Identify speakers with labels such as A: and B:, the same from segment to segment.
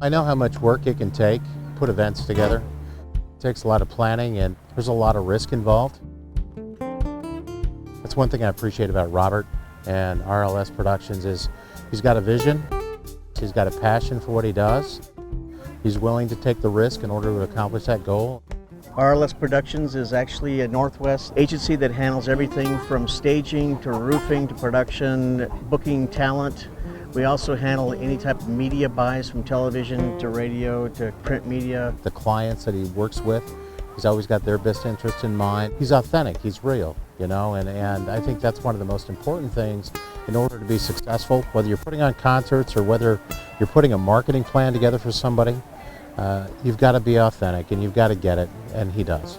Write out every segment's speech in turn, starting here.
A: I know how much work it can take to put events together. It takes a lot of planning and there's a lot of risk involved. That's one thing I appreciate about Robert and RLS Productions is he's got a vision, he's got a passion for what he does, he's willing to take the risk in order to accomplish that goal.
B: RLS Productions is actually a Northwest agency that handles everything from staging to roofing to production, booking talent. We also handle any type of media buys from television to radio to print media.
A: The clients that he works with, he's always got their best interest in mind. He's authentic, he's real, you know, and I think that's one of the most important things in order to be successful, whether you're putting on concerts or whether you're putting a marketing plan together for somebody. You've got to be authentic and you've got to get it, and he does.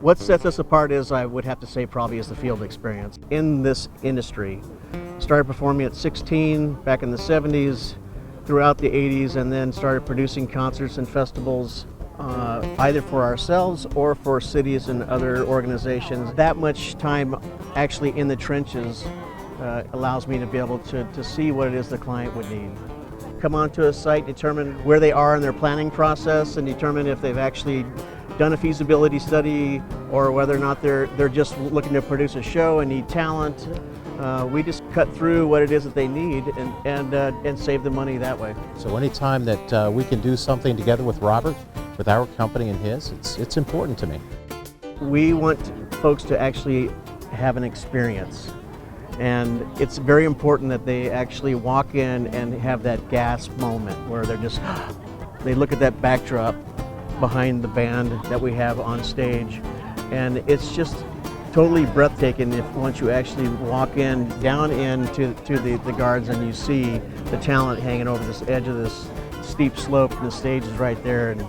B: What sets us apart is, I would have to say, probably is the field experience. In this industry, started performing at 16 back in the 70s, throughout the 80s, and then started producing concerts and festivals either for ourselves or for cities and other organizations. That much time actually in the trenches allows me to be able to see what it is the client would need. Come onto a site, determine where they are in their planning process, and determine if they've actually done a feasibility study or whether or not they're just looking to produce a show and need talent. We just cut through what it is that they need and save the money that way.
A: So anytime that we can do something together with Robert, with our company and his, it's important to me.
B: We want folks to actually have an experience. And it's very important that they actually walk in and have that gasp moment where they're just, they look at that backdrop behind the band that we have on stage, and it's just totally breathtaking once you actually walk down into the gardens and you see the talent hanging over this edge of this steep slope, and the stage is right there, and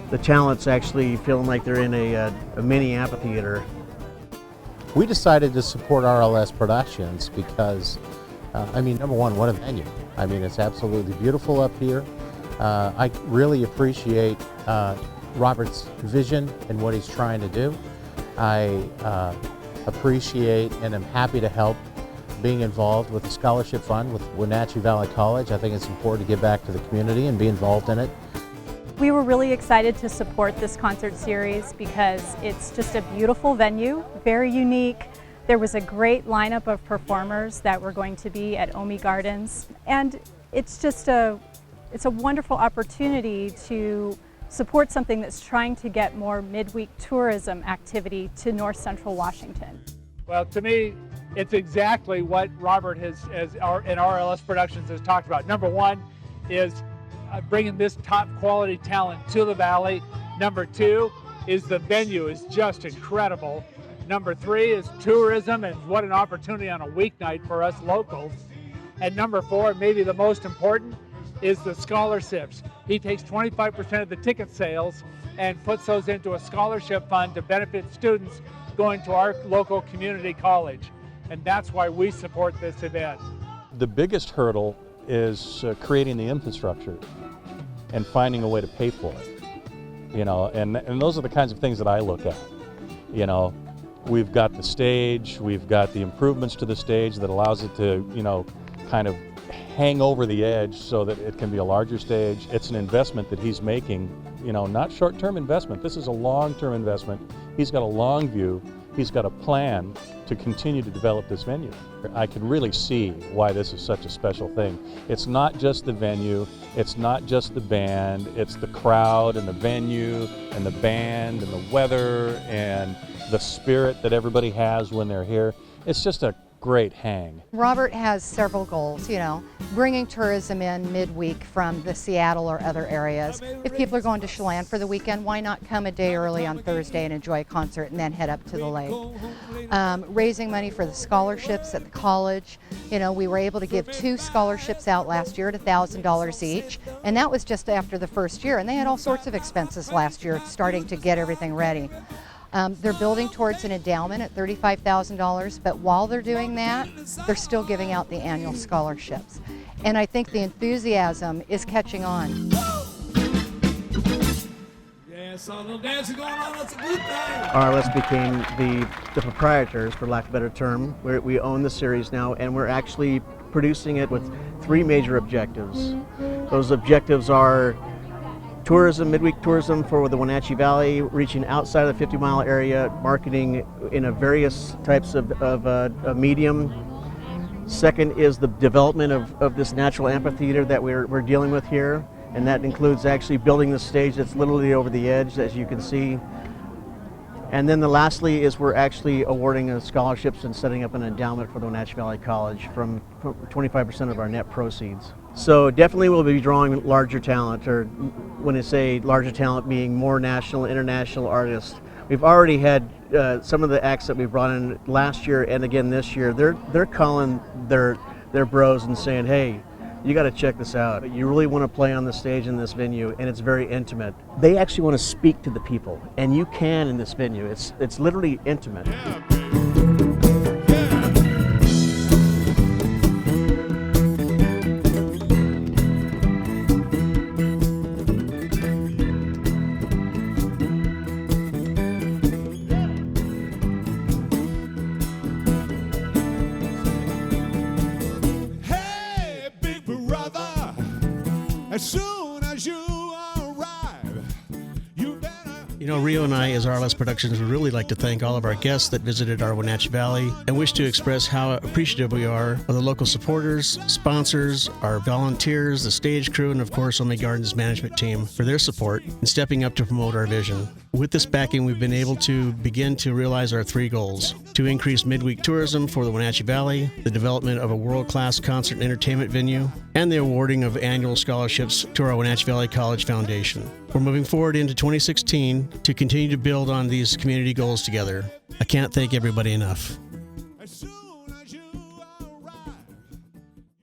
B: the talent's actually feeling like they're in a mini amphitheater.
A: We decided to support RLS Productions because, I mean, number one, what a venue. I mean, it's absolutely beautiful up here. I really appreciate Robert's vision and what he's trying to do. I appreciate and am happy to help being involved with the scholarship fund with Wenatchee Valley College. I think it's important to give back to the community and be involved in it.
C: We were really excited to support this concert series because it's just a beautiful venue, very unique. There was a great lineup of performers that were going to be at Ohme Gardens, and it's just it's a wonderful opportunity to support something that's trying to get more midweek tourism activity to North Central Washington.
D: Well, to me, it's exactly what Robert and RLS Productions has talked about. Number one is bringing this top quality talent to the valley. Number two is the venue is just incredible. Number three is tourism, and what an opportunity on a weeknight for us locals. And number four, maybe the most important, is the scholarships. He takes 25% of the ticket sales and puts those into a scholarship fund to benefit students going to our local community college. And that's why we support this event.
E: The biggest hurdle is creating the infrastructure and finding a way to pay for it, you know, and those are the kinds of things that I look at. You know, we've got the stage, we've got the improvements to the stage that allows it to, you know, kind of hang over the edge so that it can be a larger stage. It's an investment that he's making, you know, not short-term investment. This is a long-term investment. He's got a long view. He's got a plan to continue to develop this venue. I can really see why this is such a special thing. It's not just the venue, it's not just the band, it's the crowd and the venue and the band and the weather and the spirit that everybody has when they're here. It's just a great hang.
F: Robert has several goals, you know, bringing tourism in midweek from the Seattle or other areas. If people are going to Chelan for the weekend, why not come a day early on Thursday and enjoy a concert and then head up to the lake? Raising money for the scholarships at the college. You know, we were able to give 2 scholarships out last year at $1,000 each, and that was just after the first year, and they had all sorts of expenses last year starting to get everything ready. They're building towards an endowment at $35,000, but while they're doing that, they're still giving out the annual scholarships. And I think the enthusiasm is catching on.
B: RLS became the proprietors, for lack of a better term. We own the series now, and we're actually producing it with 3 major objectives. Those objectives are tourism, midweek tourism for the Wenatchee Valley, reaching outside of the 50-mile area, marketing in a various types of medium. Second is the development of this natural amphitheater that we're dealing with here, and that includes actually building the stage that's literally over the edge, as you can see. And then lastly is we're actually awarding scholarships and setting up an endowment for the Wenatchee Valley College from 25% of our net proceeds. So definitely we'll be drawing larger talent, or when I say larger talent, meaning more national, international artists. We've already had some of the acts that we brought in last year and again this year. They're calling their bros and saying, "Hey, you got to check this out. You really want to play on the stage in this venue, and it's very intimate." They actually want to speak to the people, and you can in this venue. It's literally intimate.
G: As soon as you arrive, you better...
H: You know, Rio and I, as RLS Productions, would really like to thank all of our guests that visited our Wenatchee Valley and wish to express how appreciative we are of the local supporters, sponsors, our volunteers, the stage crew, and of course, Ohme Gardens management team for their support in stepping up to promote our vision. With this backing, we've been able to begin to realize our three goals: to increase midweek tourism for the Wenatchee Valley, the development of a world-class concert and entertainment venue, and the awarding of annual scholarships to our Wenatchee Valley College Foundation. We're moving forward into 2016 to continue to build on these community goals together. I can't thank everybody enough.